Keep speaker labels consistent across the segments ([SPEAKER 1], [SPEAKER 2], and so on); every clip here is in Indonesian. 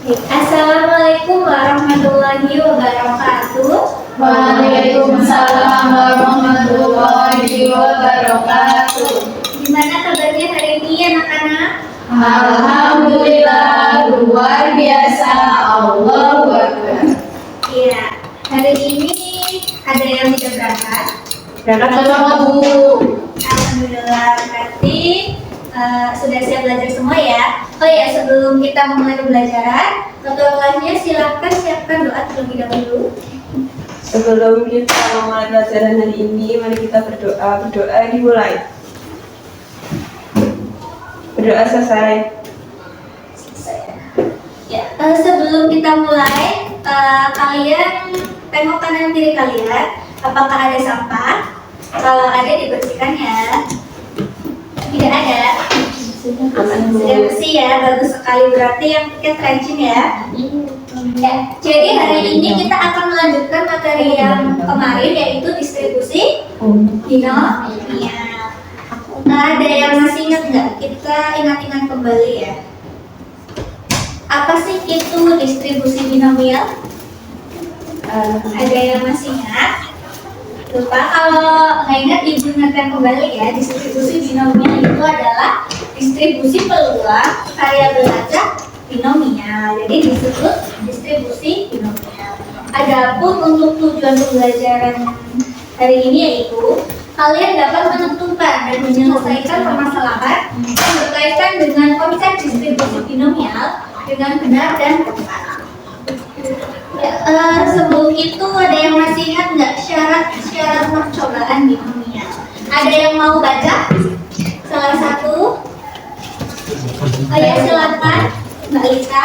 [SPEAKER 1] Assalamualaikum warahmatullahi wabarakatuh.
[SPEAKER 2] Waalaikumsalam warahmatullahi wabarakatuh.
[SPEAKER 1] Gimana kabarnya hari ini anak-anak?
[SPEAKER 2] Alhamdulillah, luar biasa. Allahu Akbar.
[SPEAKER 1] Iya, hari ini ada yang tidak berangkat.
[SPEAKER 2] Berangkat sama Bu.
[SPEAKER 1] Alhamdulillah, berarti sudah siap belajar semua ya. Oh ya, sebelum kita memulai pembelajaran, ketua kelasnya silakan siapkan doa terlebih dahulu.
[SPEAKER 3] Sebelum kita memulai pelajaran hari ini, mari kita berdoa. Berdoa dimulai. Berdoa selesai.
[SPEAKER 1] Ya, sebelum kita mulai, kalian tengok kanan kiri kalian, apakah ada sampah? Kalau ada dibersihkan ya. Tidak ada. Sudah bersih ya, bagus sekali. Berarti yang pakai rajin ya. Ya, jadi hari ini kita akan melanjutkan materi yang kemarin, yaitu distribusi binomial. Ada yang masih ingat nggak? Kita ingat-ingat kembali ya. Apa sih itu distribusi binomial? Ada yang masih ingat? Lupa, kalau nggak ingat ibu ingatkan kembali ya. Distribusi binomial itu adalah distribusi peluang variabel acak binomial. Jadi disebut distribusi binomial. Adapun untuk tujuan pembelajaran hari ini yaitu kalian dapat menentukan dan menyelesaikan permasalahan yang berkaitan dengan konsep distribusi binomial dengan benar dan tepat. Ya, sebelum itu ada yang masih ingat nggak syarat-syarat percobaan binomial? Ada yang mau baca? Salah satu? Oh ya, silakan Mbak Lisa.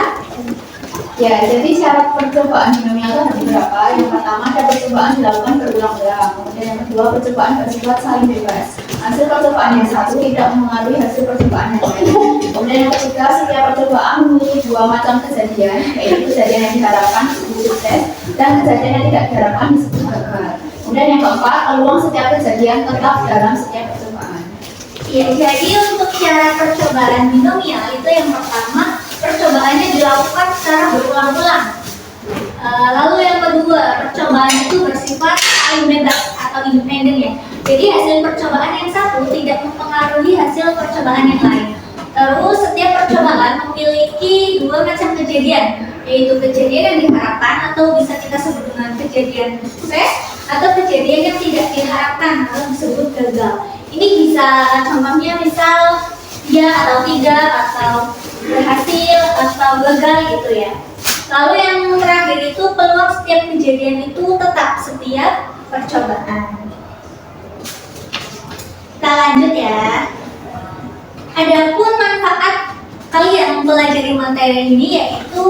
[SPEAKER 2] Ya, jadi syarat percobaan binomial itu ada beberapa. Yang pertama, ada percobaan dilakukan berulang-ulang. Kemudian yang kedua, percobaan bersifat saling bebas. Hasil percobaan yang satu tidak mempengaruhi hasil percobaan yang lain. Kemudian yang ketiga, setiap percobaan memiliki dua macam kejadian, yaitu kejadian yang diharapkan disebut sukses dan kejadian yang tidak diharapkan disebut gagal. Kemudian yang keempat, peluang setiap kejadian tetap dalam setiap percobaan.
[SPEAKER 1] Ya, jadi untuk syarat percobaan binomial itu yang pertama, percobaannya dilakukan secara berulang-ulang. Lalu yang kedua, percobaan itu bersifat saling bebas atau independen ya. Jadi hasil percobaan yang satu tidak mempengaruhi hasil percobaan yang lain. Terus setiap percobaan memiliki dua macam kejadian, yaitu kejadian yang diharapkan atau bisa kita sebut dengan kejadian sukses atau kejadian yang tidak diharapkan atau disebut gagal. Ini bisa contohnya misal ya atau tidak, atau berhasil atau gagal gitu ya. Lalu yang terakhir itu peluang setiap kejadian itu tetap setiap percobaan. Kita lanjut ya. Adapun manfaat kalian mempelajari materi ini yaitu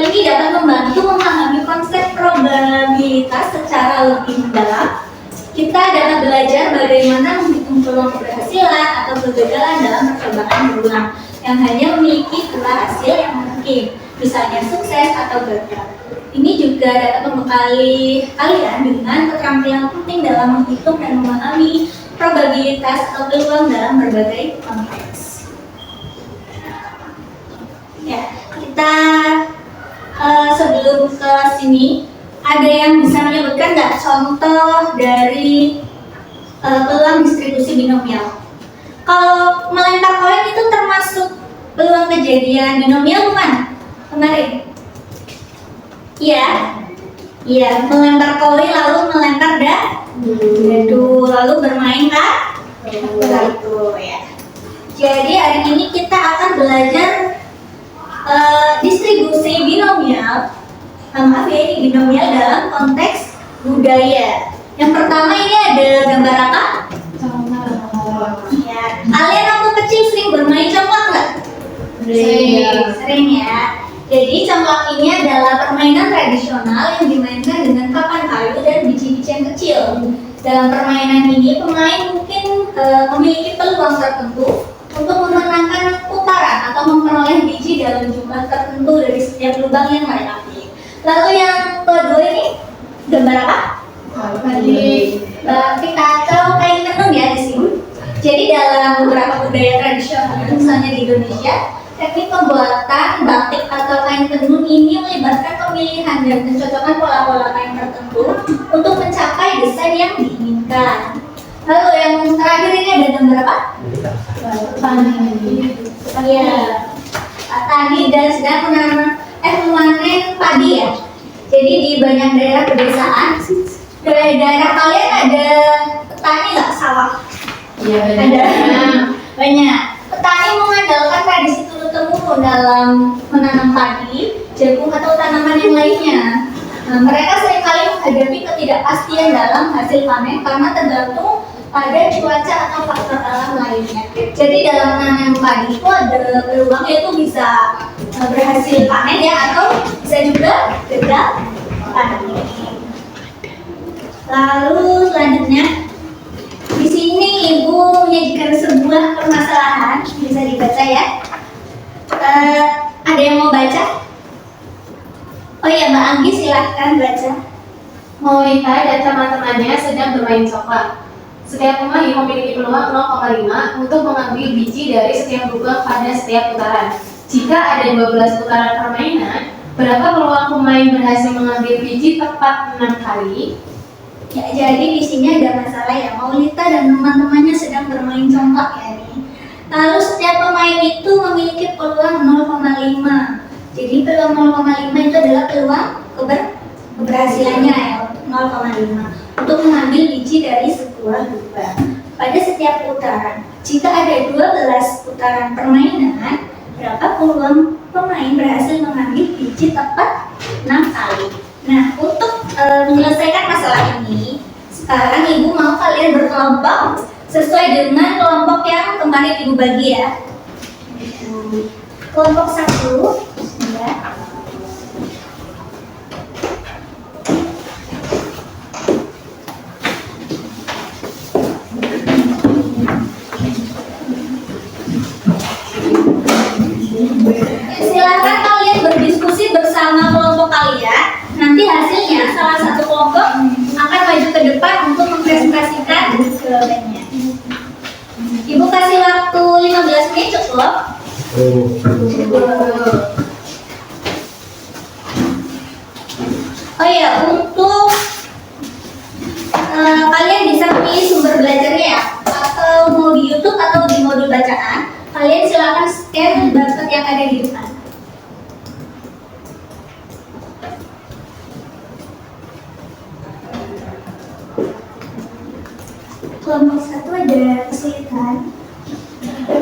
[SPEAKER 1] ini dapat membantu memahami konsep probabilitas secara lebih mendalam. Kita dapat belajar bagaimana menghitung peluang keberhasilan atau kegagalan dalam percobaan berulang yang hanya memiliki dua hasil yang mungkin, misalnya sukses atau gagal. Ini juga dapat membekali kalian dengan keterampilan penting dalam menghitung dan memahami probabilitas atau peluang dalam berbagai konteks. Ya, kita sebelum ke sini, ada yang bisa menyebutkan nggak contoh dari peluang distribusi binomial? Kalau melempar koin itu termasuk peluang kejadian binomial bukan? Kemarin? Iya. Iya, melempar koin lalu melempar dadu lalu bermain kan? Itu ya. Jadi hari ini kita akan belajar distribusi binomial. Maaf ya, ini binomial dalam konteks budaya. Yang pertama ini ada gambar apa? Ya, kalian waktu kecil sering bermain congklak nggak? Sering ya. Jadi congklak ini adalah permainan tradisional yang dimainkan dengan papan kayu dan biji-biji yang kecil. Dalam permainan ini pemain mungkin memiliki peluang tertentu untuk memenangkan putaran atau memperoleh biji dalam jumlah tertentu dari setiap lubang yang mereka pilih. Lalu yang kedua ini gambar apa? Batik atau kain tenun ya di sini. Jadi dalam beberapa budaya tradisional misalnya di Indonesia, teknik pembuatan batik atau kain tenun ini melibatkan pemilihan dan pencocokan pola-pola kain tertentu untuk mencapai desain yang diinginkan. Lalu yang terakhir ini ada gambar apa? Petani. Ya, petani dan sedang memanen padi ya. Jadi di banyak daerah pedesaan, daerah kalian ada petani nggak sawah?
[SPEAKER 2] Iya,
[SPEAKER 1] Ada banyak. Petani mengandalkan tradisi turun-temurun dalam menanam padi, jagung atau tanaman yang lainnya. Nah, mereka seringkali menghadapi ketidakpastian dalam hasil panen karena tergantung pada cuaca atau faktor alam lainnya. Jadi dalam menanam padi itu ada peluang yaitu bisa berhasil panen ya, atau bisa juga gagal panen. Lalu selanjutnya di sini Ibu menyajikan sebuah permasalahan, bisa dibaca ya. Ada yang mau baca? Oh iya, Mbak Anggi silahkan baca.
[SPEAKER 4] Maulita dan teman-temannya sedang bermain coklat. Setiap pemain memiliki peluang 0,5 untuk mengambil biji dari setiap lubang pada setiap putaran. Jika ada 12 putaran permainan, berapa peluang pemain berhasil mengambil biji tepat 6 kali?
[SPEAKER 1] Ya, jadi di sini ada masalah ya. Maulita dan teman-temannya sedang bermain congkak ya nih. Lalu setiap pemain itu memiliki peluang 0,5. Jadi peluang 0,5 itu adalah peluang keberhasilannya ya, 0,5 untuk mengambil biji dari sebuah lubang pada setiap putaran. Jika ada 12 putaran permainan, berapa peluang pemain berhasil mengambil biji tepat 6 kali? Nah, untuk menyelesaikan masalah ini, sekarang Ibu mau kalian berkelompok sesuai dengan kelompok yang kemarin Ibu bagi ya. Kelompok 1 ya. Silakan kalian berdiskusi bersama kelompok kalian. Nanti hasilnya salah satu kelompok akan maju ke depan untuk mempresentasikan jawabannya. Ibu kasih waktu 15 menit cukup? Oh iya, untuk kalian bisa pilih sumber belajarnya ya, atau mau di YouTube atau di modul bacaan. Kalian silakan scan barcode yang ada di depan. Kelompok 1 ada kesulitan.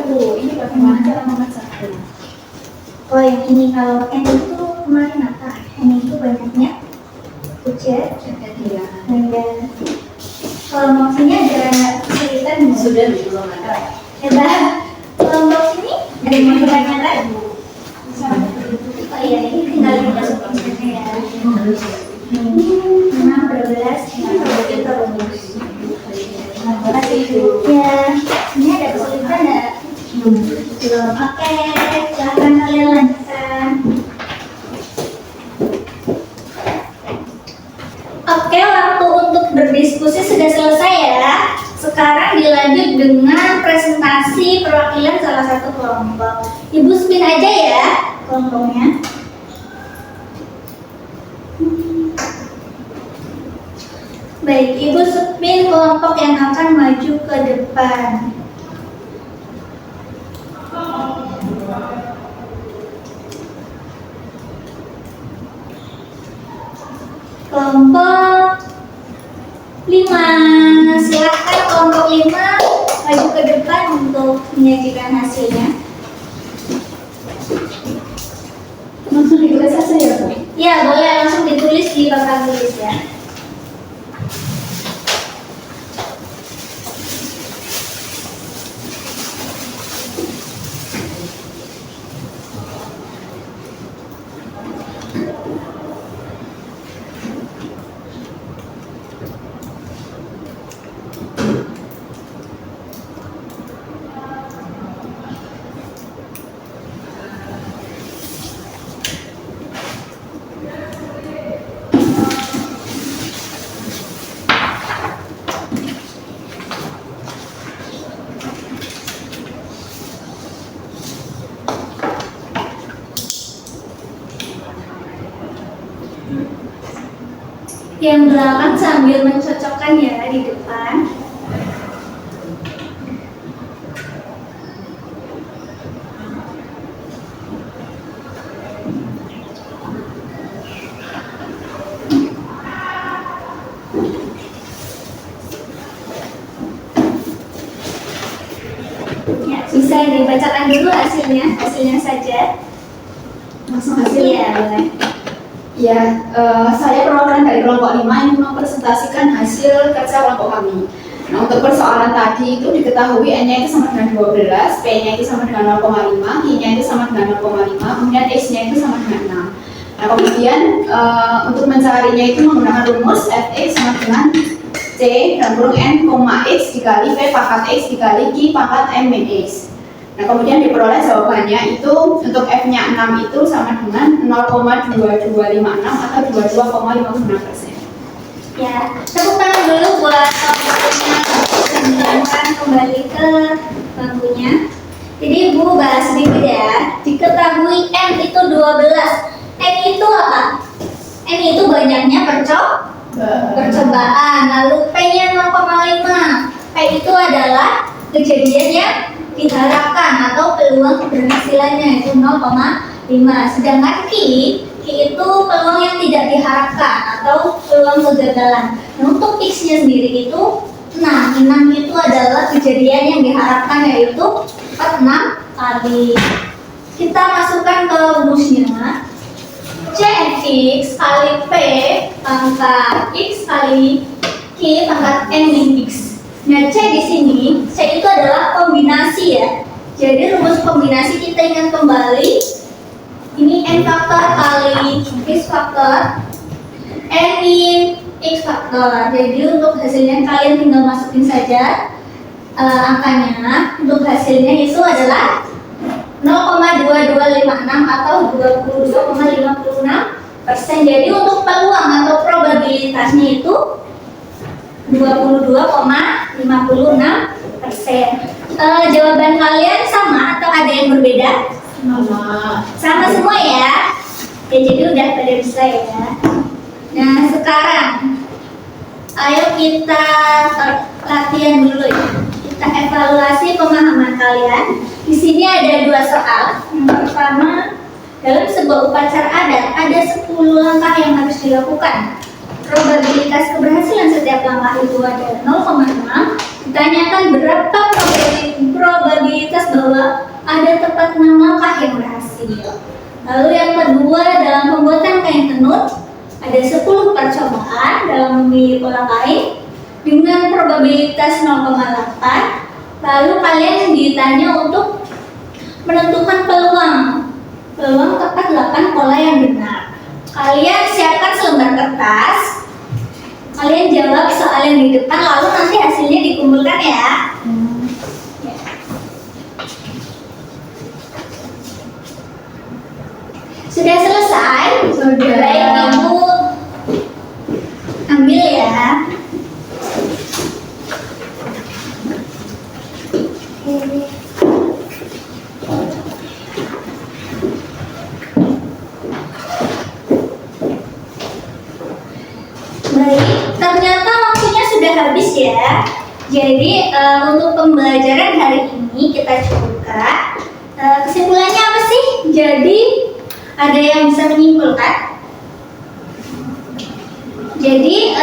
[SPEAKER 2] Ini bagaimana cara memecahnya?
[SPEAKER 1] Oh yang ini, kalau N itu kemarin apa? N itu banyaknya ujian.
[SPEAKER 2] Iya.
[SPEAKER 1] Dan kelompok sini ada kesulitan nggak?
[SPEAKER 2] Sudah belum ada.
[SPEAKER 1] Coba kelompok sini ada yang kebanyakan. Oh iya, ini tinggal dimasukin saja ya. 6, 12, ini berarti terus. Kasih ya, ini ada kesulitan nggak? Belum. Oke, silahkan kalian lanjutkan. Oke, waktu untuk berdiskusi sudah selesai ya. Sekarang dilanjut dengan presentasi perwakilan salah satu kelompok. Ibu spin aja ya kelompoknya. Baik, Ibu spin kelompok yang akan maju ke depan. Kelompok 5, silakan kelompok 5 maju ke depan untuk menyajikan hasilnya.
[SPEAKER 2] Langsung ditulis saja ya, Bu?
[SPEAKER 1] Ya, boleh langsung ditulis di papan tulis ya. Yang belakang sambil mencocokkan ya di depan. Ya, bisa dibacakan dulu hasilnya saja.
[SPEAKER 2] Langsung hasil.
[SPEAKER 1] Iya, boleh.
[SPEAKER 2] Ya, saya perwakilan dari kelompok 5 yang mempresentasikan hasil kerja kelompok kami. Nah, untuk persoalan tadi itu diketahui N-nya itu sama dengan 12, P-nya itu sama dengan 0,5, I-nya itu sama dengan 0,5, kemudian X-nya itu sama dengan 6. Nah, kemudian untuk mencarinya itu menggunakan rumus Fx sama dengan C dan kurung N, X dikali V pangkat X dikali Q pangkat M min X. Nah, kemudian diperoleh jawabannya itu untuk F-nya 6 itu sama dengan 0,2256 atau 22,56%.
[SPEAKER 1] Ya, tepuk tangan dulu buat kelompoknya. Silahkan kembali ke bangkunya. Jadi Ibu bahas sedikit ya. Diketahui N itu 12. N itu apa? N itu banyaknya percobaan. Lalu P-nya 0,5. P itu adalah kejadian yang diharapkan atau peluang keberhasilannya itu 0,5. Sedangkan Q itu peluang yang tidak diharapkan atau peluang kegagalan. Nah, untuk X-nya sendiri itu 6. 6 itu adalah kejadian yang diharapkan yaitu 6 kali. Kita masukkan ke rumusnya. Cx kali P pangkat X kali Q pangkat N min X. Nah, C di sini, C itu adalah kombinasi ya. Jadi rumus kombinasi kita ingat kembali. Ini N faktor kali X faktor N min X faktor. Jadi untuk hasilnya kalian tinggal masukin saja angkanya. Untuk hasilnya itu adalah 0,2256 atau 22,56%. Jadi untuk peluang atau probabilitasnya itu 22,56%. Jawaban kalian sama atau ada yang berbeda? Sama semua ya. Ya, jadi udah pada bisa ya. Nah, sekarang ayo kita latihan dulu ya. Kita evaluasi pemahaman kalian. Di sini ada 2 soal. Yang pertama, dalam sebuah upacara adat ada 10 langkah yang harus dilakukan. Probabilitas keberhasilan setiap langkah itu ada 0,6. Ditanyakan berapa probabilitas bahwa ada tepat 6 langkah yang berhasil. Lalu yang kedua, dalam pembuatan kain tenun ada 10 percobaan dalam memilih pola kain dengan probabilitas 0,8. Lalu kalian ditanya untuk menentukan peluang tepat 8 pola yang benar. Kalian siapkan selembar kertas. Kalian jawab soal yang di depan, lalu nanti hasilnya dikumpulkan ya. Sudah selesai?
[SPEAKER 2] Sudah.
[SPEAKER 1] Baik, Ibu ambil ya. Baik, ternyata waktunya sudah habis ya. Jadi untuk pembelajaran hari ini kita cukupkan. Kesimpulannya apa sih? Jadi ada yang bisa menyimpulkan? Jadi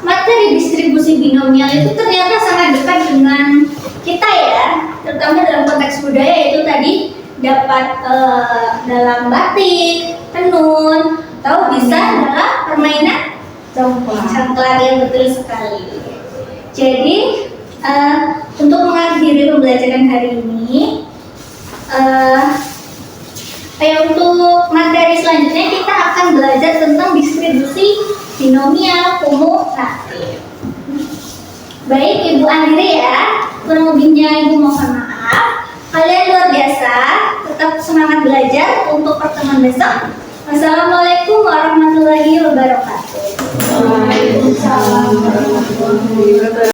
[SPEAKER 1] materi distribusi binomial itu ternyata sangat dekat dengan kita ya, terutama dalam konteks budaya, itu tadi dapat dalam batik, tenun, atau bisa dalam permainan cangklar yang betul sekali. Jadi untuk mengakhiri pembelajaran hari ini, untuk materi selanjutnya kita akan belajar tentang distribusi binomial kumulatif. Baik, Ibu Andri ya, kurang lebihnya Ibu mohon maaf. Kalian luar biasa, tetap semangat belajar untuk pertemuan besok. Wassalamualaikum warahmatullahi wabarakatuh.
[SPEAKER 3] Waalaikumsalam warahmatullahi wabarakatuh.